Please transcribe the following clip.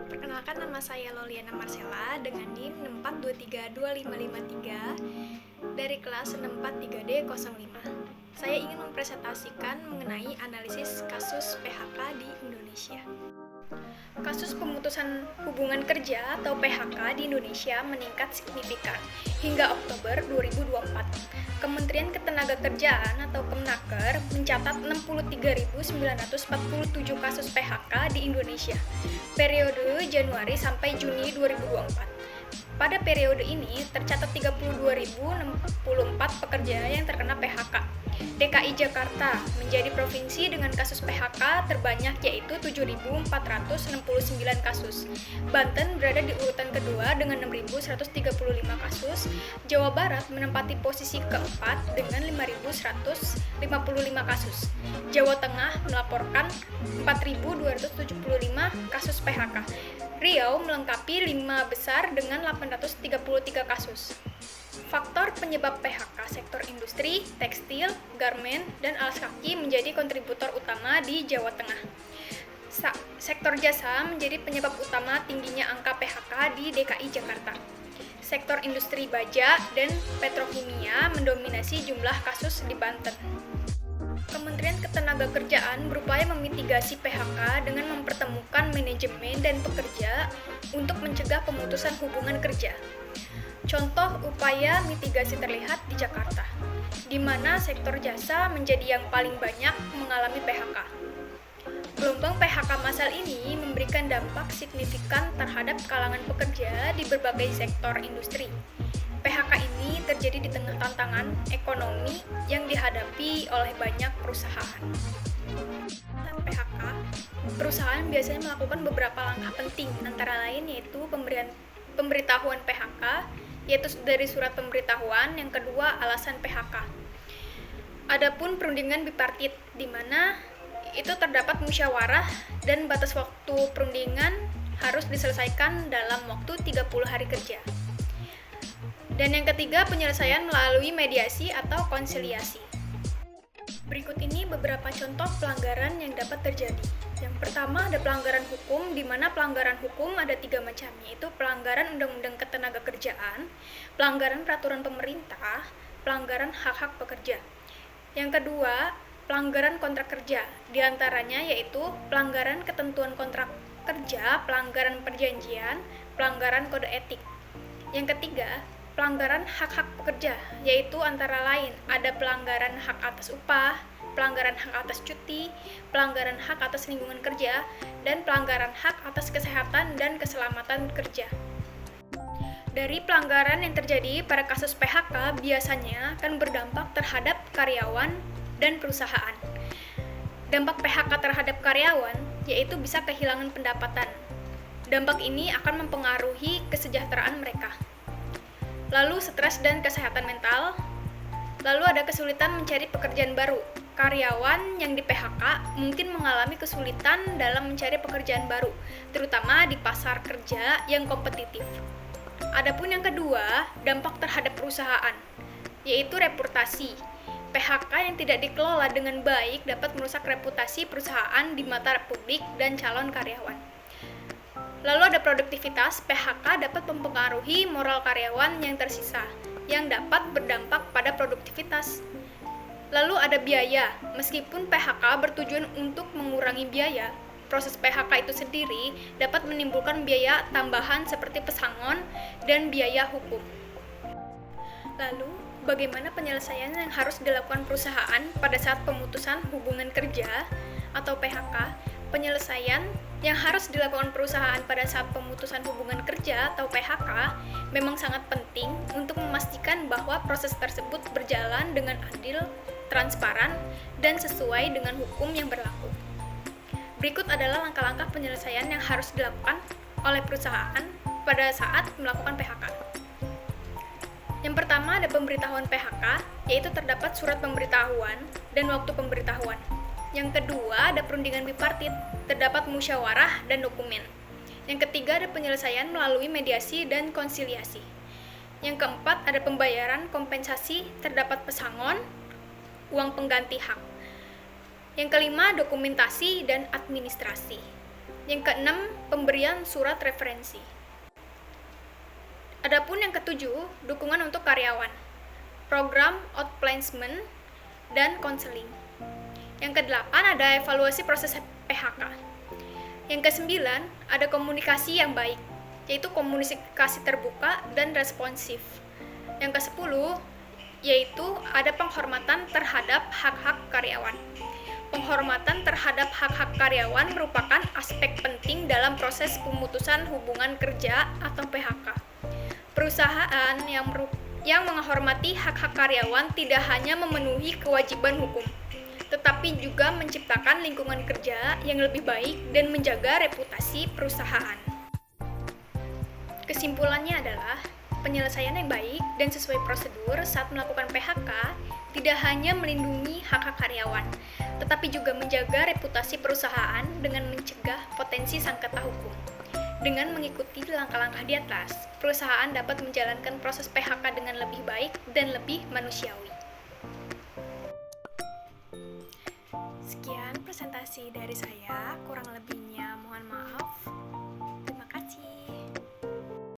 Perkenalkan, nama saya Loliana Marcella dengan NIM 6423253 dari kelas 643D05. Saya ingin mempresentasikan mengenai analisis kasus PHK di Indonesia. Kasus pemutusan hubungan kerja atau PHK di Indonesia meningkat signifikan hingga Oktober 2024. Kementerian Ketenagakerjaan atau Kemnaker mencatat 63.947 kasus PHK di Indonesia periode Januari sampai Juni 2024. Pada periode ini tercatat 32.064 pekerja yang terkena PHK. DKI Jakarta menjadi provinsi dengan kasus PHK terbanyak, yaitu 7.469 kasus. Banten berada di urutan kedua dengan 6.135 kasus. Jawa Barat menempati posisi keempat dengan 5.155 kasus. Jawa Tengah melaporkan 4.275 kasus PHK. Riau melengkapi 5 besar dengan 833 kasus. Faktor penyebab PHK sektor industri, tekstil, garmen, dan alas kaki menjadi kontributor utama di Jawa Tengah. Sektor jasa menjadi penyebab utama tingginya angka PHK di DKI Jakarta. Sektor industri baja dan petrokimia mendominasi jumlah kasus di Banten. Kementerian Ketenagakerjaan berupaya memitigasi PHK dengan mempertemukan manajemen dan pekerja untuk mencegah pemutusan hubungan kerja. Contoh upaya mitigasi terlihat di Jakarta, di mana sektor jasa menjadi yang paling banyak mengalami PHK. Gelombang PHK massal ini memberikan dampak signifikan terhadap kalangan pekerja di berbagai sektor industri. PHK ini terjadi di tengah tantangan ekonomi yang dihadapi oleh banyak perusahaan. Saat PHK, perusahaan biasanya melakukan beberapa langkah penting, antara lain yaitu pemberitahuan PHK, yaitu dari surat pemberitahuan. Yang kedua, alasan PHK. Adapun perundingan bipartit, di mana itu terdapat musyawarah dan batas waktu perundingan harus diselesaikan dalam waktu 30 hari kerja. Dan yang ketiga, penyelesaian melalui mediasi atau konsiliasi. Berikut ini beberapa contoh pelanggaran yang dapat terjadi. Yang pertama, ada pelanggaran hukum, di mana pelanggaran hukum ada 3 macam, yaitu pelanggaran Undang-Undang Ketenagakerjaan, pelanggaran peraturan pemerintah, pelanggaran hak-hak pekerja. Yang kedua, pelanggaran kontrak kerja, di antaranya yaitu pelanggaran ketentuan kontrak kerja, pelanggaran perjanjian, pelanggaran kode etik. Yang ketiga, pelanggaran hak-hak pekerja, yaitu antara lain ada pelanggaran hak atas upah, pelanggaran hak atas cuti, pelanggaran hak atas lingkungan kerja, dan pelanggaran hak atas kesehatan dan keselamatan kerja. Dari pelanggaran yang terjadi pada kasus PHK biasanya akan berdampak terhadap karyawan dan perusahaan. Dampak PHK terhadap karyawan yaitu bisa kehilangan pendapatan. Dampak ini akan mempengaruhi kesejahteraan mereka. Lalu stres dan kesehatan mental. Lalu ada kesulitan mencari pekerjaan baru. Karyawan yang di PHK mungkin mengalami kesulitan dalam mencari pekerjaan baru, terutama di pasar kerja yang kompetitif. Adapun yang kedua, dampak terhadap perusahaan, yaitu reputasi. PHK yang tidak dikelola dengan baik dapat merusak reputasi perusahaan di mata publik dan calon karyawan. Lalu ada produktivitas. PHK dapat mempengaruhi moral karyawan yang tersisa, yang dapat berdampak pada produktivitas. Lalu ada biaya. Meskipun PHK bertujuan untuk mengurangi biaya, proses PHK itu sendiri dapat menimbulkan biaya tambahan seperti pesangon dan biaya hukum. Lalu, bagaimana penyelesaian yang harus dilakukan perusahaan pada saat pemutusan hubungan kerja atau PHK? Penyelesaian yang harus dilakukan perusahaan pada saat pemutusan hubungan kerja atau PHK memang sangat penting untuk memastikan bahwa proses tersebut berjalan dengan adil, transparan, dan sesuai dengan hukum yang berlaku. Berikut adalah langkah-langkah penyelesaian yang harus dilakukan oleh perusahaan pada saat melakukan PHK. Yang pertama ada pemberitahuan PHK, yaitu terdapat surat pemberitahuan dan waktu pemberitahuan. Yang kedua ada perundingan bipartit, terdapat musyawarah dan dokumen. Yang ketiga ada penyelesaian melalui mediasi dan konsiliasi. Yang keempat ada pembayaran kompensasi, terdapat pesangon, uang pengganti hak. Yang kelima dokumentasi dan administrasi. Yang keenam, pemberian surat referensi. Adapun yang ketujuh, dukungan untuk karyawan, program outplacement, dan konseling. Yang kedelapan, ada evaluasi proses PHK. Yang kesembilan, ada komunikasi yang baik, yaitu komunikasi terbuka dan responsif. Yang kesepuluh, yaitu ada penghormatan terhadap hak-hak karyawan. Penghormatan terhadap hak-hak karyawan merupakan aspek penting dalam proses pemutusan hubungan kerja atau PHK. Perusahaan yang menghormati hak-hak karyawan tidak hanya memenuhi kewajiban hukum, tetapi juga menciptakan lingkungan kerja yang lebih baik dan menjaga reputasi perusahaan. Kesimpulannya adalah, penyelesaian yang baik dan sesuai prosedur saat melakukan PHK tidak hanya melindungi hak-hak karyawan, tetapi juga menjaga reputasi perusahaan dengan mencegah potensi sengketa hukum. Dengan mengikuti langkah-langkah di atas, perusahaan dapat menjalankan proses PHK dengan lebih baik dan lebih manusiawi. Sekian presentasi dari saya, kurang